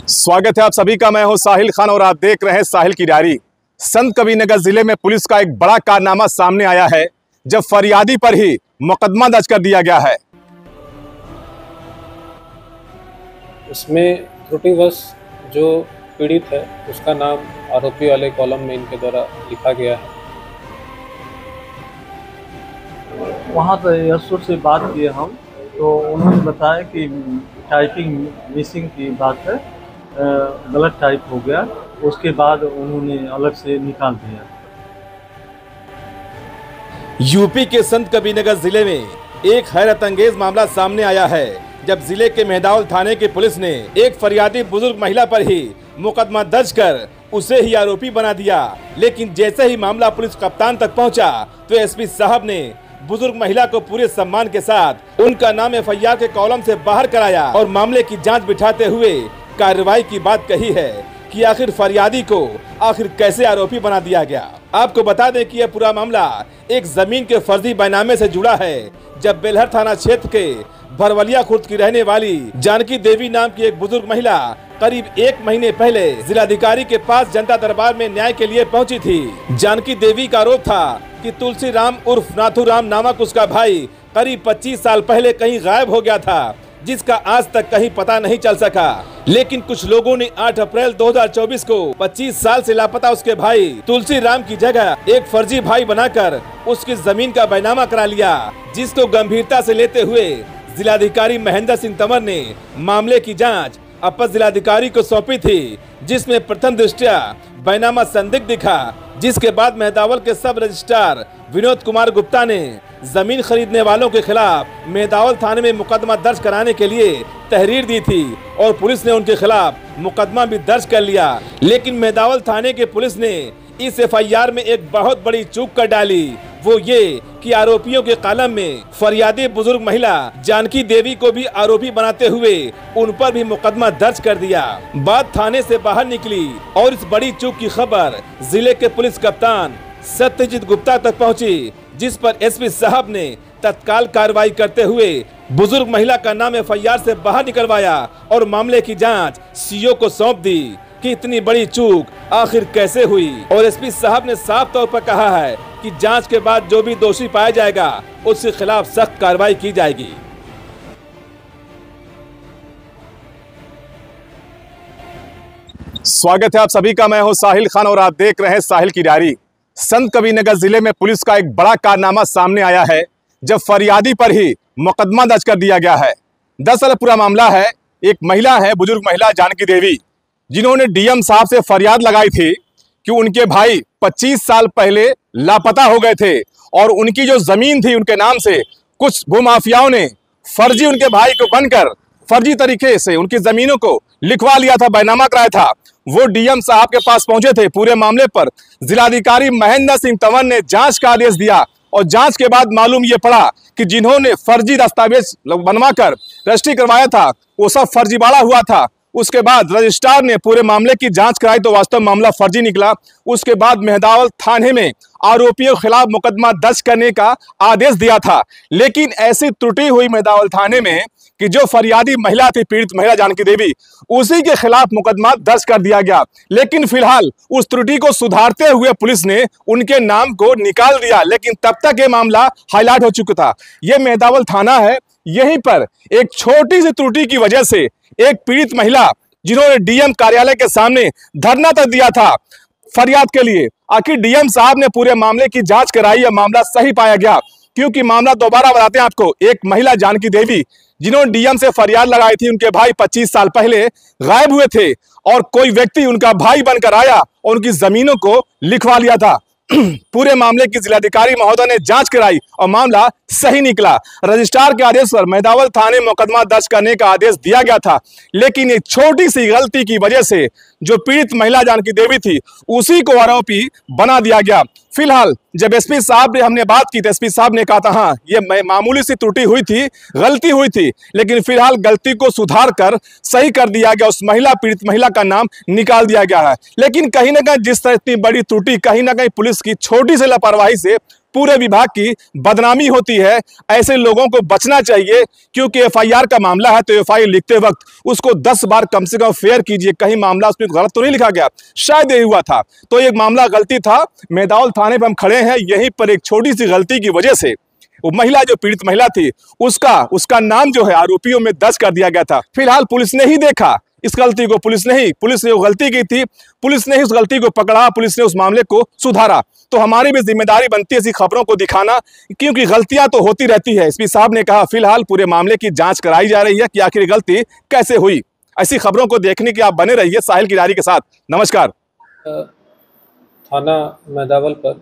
स्वागत है आप सभी का। मैं हूं साहिल खान और आप देख रहे हैं साहिल की डायरी। संत कबीरनगर जिले में पुलिस का एक बड़ा कारनामा सामने आया है, जब फरियादी पर ही मुकदमा दर्ज कर दिया गया है। इसमें त्रुटिवश जो पीड़ित है उसका नाम आरोपी वाले कॉलम में इनके द्वारा लिखा गया है। वहाँ तो यशोर से बात किए हम, तो उन्होंने बताया कि टाइपिंग मिसिंग की बात है, गलत टाइप हो गया। उसके बाद उन्होंने अलग से निकाल दिया। यूपी के संत कबीरनगर जिले में एक हैरत अंगेज मामला सामने आया है, जब जिले के मेहदावल थाने की पुलिस ने एक फरियादी बुजुर्ग महिला पर ही मुकदमा दर्ज कर उसे ही आरोपी बना दिया। लेकिन जैसे ही मामला पुलिस कप्तान तक पहुंचा तो एसपी साहब ने बुजुर्ग महिला को पूरे सम्मान के साथ उनका नाम एफआईआर के कॉलम से बाहर कराया और मामले की जांच बिठाते हुए कार्रवाई की बात कही है कि आखिर फरियादी को आखिर कैसे आरोपी बना दिया गया। आपको बता दें कि यह पूरा मामला एक जमीन के फर्जी बैनामे से जुड़ा है, जब बेलहर थाना क्षेत्र के भरवलिया खुर्द की रहने वाली जानकी देवी नाम की एक बुजुर्ग महिला करीब 1 महीने पहले जिलाधिकारी के पास जनता दरबार में न्याय के लिए पहुंची थी। जानकी देवी का आरोप था कि तुलसी राम उर्फ नाथू राम नामक उसका भाई करीब 25 साल पहले कहीं गायब हो गया था, जिसका आज तक कहीं पता नहीं चल सका। लेकिन कुछ लोगों ने 8 अप्रैल 2024 को 25 साल से लापता उसके भाई तुलसी राम की जगह एक फर्जी भाई बनाकर उसकी जमीन का बैनामा करा लिया, जिसको गंभीरता से लेते हुए जिलाधिकारी महेंद्र सिंह तंवर ने मामले की जांच अपर जिलाधिकारी को सौंपी थी, जिसमें प्रथम दृष्टया बैनामा संदिग्ध दिखा। जिसके बाद मेहदावल के सब रजिस्ट्रार विनोद कुमार गुप्ता ने जमीन खरीदने वालों के खिलाफ मेहदावल थाने में मुकदमा दर्ज कराने के लिए तहरीर दी थी और पुलिस ने उनके खिलाफ मुकदमा भी दर्ज कर लिया। लेकिन मेहदावल थाने के पुलिस ने इस एफआईआर में एक बहुत बड़ी चूक कर डाली, वो ये कि आरोपियों के कॉलम में फरियादी बुजुर्ग महिला जानकी देवी को भी आरोपी बनाते हुए उन पर भी मुकदमा दर्ज कर दिया। बात थाने से बाहर निकली और इस बड़ी चूक की खबर जिले के पुलिस कप्तान सत्यजीत गुप्ता तक पहुंची, जिस पर एसपी साहब ने तत्काल कार्रवाई करते हुए बुजुर्ग महिला का नाम एफआईआर से बाहर निकलवाया और मामले की जांच सीओ को सौंप दी कि इतनी बड़ी चूक आखिर कैसे हुई। और एसपी साहब ने साफ तौर पर कहा है कि जांच के बाद जो भी दोषी पाया जाएगा उसके खिलाफ सख्त कार्रवाई की जाएगी। स्वागत है आप सभी का। मैं हूं साहिल खान और आप देख रहे हैं साहिल की डायरी। संत कबीरनगर जिले में पुलिस का एक बड़ा कारनामा सामने आया है, जब फरियादी पर ही मुकदमा दर्ज कर दिया गया है। दरअसल पूरा मामला है, एक महिला है, बुजुर्ग महिला जानकी देवी, जिन्होंने डीएम साहब से फरियाद लगाई थी कि उनके भाई 25 साल पहले लापता हो गए थे और उनकी जो जमीन थी उनके नाम से कुछ भूमाफियाओं ने फर्जी उनके भाई को बनकर फर्जी तरीके से उनकी जमीनों को लिखवा लिया था, बैनामा कराया था। वो डीएम साहब के पास पहुंचे थे। पूरे मामले पर जिलाधिकारी महेंद्र सिंह तंवर ने जांच का आदेश दिया और जांच के बाद मालूम ये पड़ा कि जिन्होंने फर्जी दस्तावेज बनवाकर रजिस्ट्री करवाया था वो सब फर्जीवाड़ा हुआ था। उसके बाद रजिस्ट्रार ने पूरे मामले की जांच कराई तो वास्तव मामला फर्जी निकला। उसके बाद मेहदावल थाने में आरोपियों के खिलाफ मुकदमा दर्ज करने का आदेश दिया था। लेकिन ऐसी त्रुटि हुई मेहदावल थाने में कि जो फरियादी महिला थी, पीड़ित महिला जानकी देवी, उसी के खिलाफ मुकदमा दर्ज कर दिया गया। लेकिन फिलहाल उस त्रुटि को सुधारते हुए पुलिस ने उनके नाम को निकाल दिया। लेकिन तब तक ये मामला हाईलाइट हो चुका था। ये मेहदावल थाना है, यहीं पर एक छोटी सी त्रुटि की वजह से एक पीड़ित महिला जिन्होंने डीएम कार्यालय के सामने धरना तक दिया था फरियाद के लिए, आखिर डीएम साहब ने पूरे मामले की जांच कराई। यह मामला सही पाया गया, क्योंकि मामला दोबारा बताते हैं आपको। एक महिला जानकी देवी जिन्होंने डीएम से फरियाद लगाई थी, उनके भाई 25 साल पहले गायब हुए थे और कोई व्यक्ति उनका भाई बनकर आया और उनकी जमीनों को लिखवा लिया था। पूरे मामले की जिलाधिकारी महोदय ने जांच कराई और मामला सही निकला। रजिस्ट्रार के आदेश पर मेहदावल थाने मुकदमा दर्ज करने का आदेश दिया गया था। लेकिन एक छोटी सी गलती की वजह से जो पीड़ित महिला जानकी देवी थी उसी को आरोपी बना दिया गया। फिलहाल जब एसपी साहब ने हमने बात की तो एसपी साहब ने कहा था हाँ ये मामूली सी त्रुटि हुई थी, गलती हुई थी, लेकिन फिलहाल गलती को सुधार कर सही कर दिया गया। उस पीड़ित महिला का नाम निकाल दिया गया है। लेकिन कहीं ना कहीं जिस तरह इतनी बड़ी त्रुटि, कहीं ना कहीं पुलिस की छोटी सी लापरवाही से पूरे विभाग की बदनामी होती है। ऐसे लोगों को बचना चाहिए, क्योंकि एफआईआर का मामला है तो एफआईआर लिखते वक्त उसको 10 बार कम से कम फेयर कीजिए, कहीं मामला उसमें गलत तो नहीं लिखा गया, शायद यही हुआ था। तो एक मामला गलती था, मेहदावल थाने पर हम खड़े हैं, यहीं पर एक छोटी सी गलती की वजह से वो महिला, जो पीड़ित महिला थी, उसका नाम जो है आरोपियों में दर्ज कर दिया गया था। फिलहाल पुलिस ने ही देखा इस गलती को, पुलिस ने वो गलती की थी, पुलिस ने ही उस गलती को पकड़ा, पुलिस ने उस मामले को सुधारा। तो हमारी भी जिम्मेदारी बनती है ऐसी खबरों को दिखाना, क्योंकि गलतियां तो होती रहती है। एसपी साहब ने कहा फिलहाल पूरे मामले की जांच कराई जा रही है कि आखिर गलती कैसे हुई। ऐसी खबरों को देखने के आप बने रहिए साहिल किरारी के साथ। नमस्कार। थाना मेहदावल पर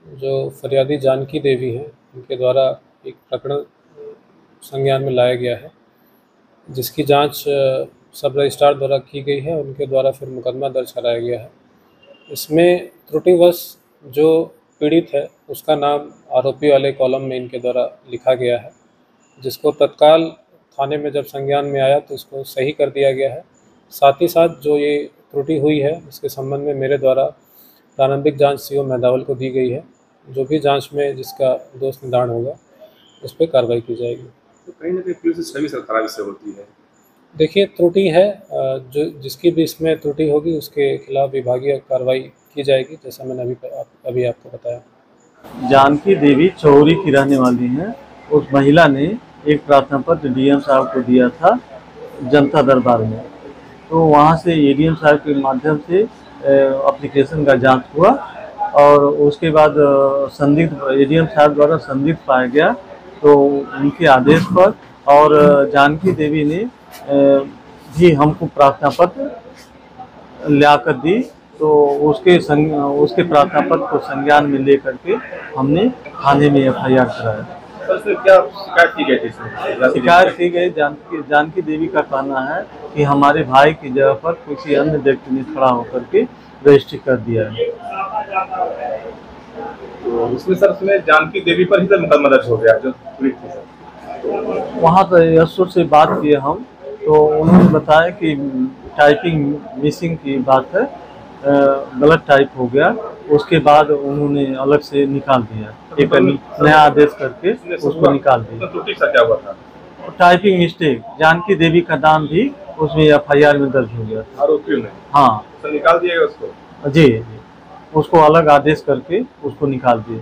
जो फरियादी जानकी देवी हैं, उनके द्वारा एक प्रकरण संज्ञान में लाया गया है, जिसकी जांच सब रजिस्ट्रार द्वारा की गई है। उनके द्वारा फिर मुकदमा दर्ज कराया गया है। इसमें त्रुटिवश जो पीड़ित है उसका नाम आरोपी वाले कॉलम में इनके द्वारा लिखा गया है, जिसको तत्काल थाने में जब संज्ञान में आया तो इसको सही कर दिया गया है। साथ ही साथ जो ये त्रुटि हुई है इसके संबंध में मेरे द्वारा प्रारंभिक जांच सीओ मेहदावल को दी गई है। जो भी जांच में जिसका दोष निर्धारण होगा उस पर कार्रवाई की जाएगी। तो कहीं ना कहीं पुलिस छवि खराबी से होती है। देखिए, त्रुटि है, जो जिसकी भी इसमें त्रुटि होगी उसके खिलाफ विभागीय कार्रवाई की जाएगी, जैसा मैंने अभी आपको बताया। जानकी देवी चौरी की रहने वाली हैं। उस महिला ने एक प्रार्थना पत्र डीएम साहब को दिया था जनता दरबार में, तो वहाँ से एडीएम साहब के माध्यम से एप्लीकेशन का जांच हुआ और उसके बाद संदिग्ध एडीएम साहब द्वारा संदिग्ध पाया गया, तो उनके आदेश पर और जानकी देवी ने भी हमको प्रार्थना पत्र लाकर दी, तो उसके प्रार्थना पत्र को संज्ञान में लेकर के हमने थाने में एफआईआर कराया। क्या शिकायत की गई थी? शिकायत की गई, जानकी देवी का कहना है कि हमारे भाई की जगह पर किसी अन्य व्यक्ति ने खड़ा होकर के रजिस्ट्री कर दिया है। तो उसमें सर उसमें जानकी देवी पर ही तो मुकदमा दर्ज हो गया जो पीड़ित थी सर। वहाँ तो यशोर से बात किए हम, तो उन्होंने बताया कि टाइपिंग मिसिंग की बात है, गलत टाइप हो गया। उसके बाद उन्होंने अलग से निकाल दिया, एक नया आदेश करके उसको निकाल दिया। तो त्रुटि सा क्या हुआ था? टाइपिंग मिस्टेक, जानकी देवी का नाम भी उसमें एफआईआर में दर्ज हो गया था आरोपियों ने? हाँ, तो निकाल दिया उसको? जी, उसको अलग आदेश करके उसको निकाल दिया।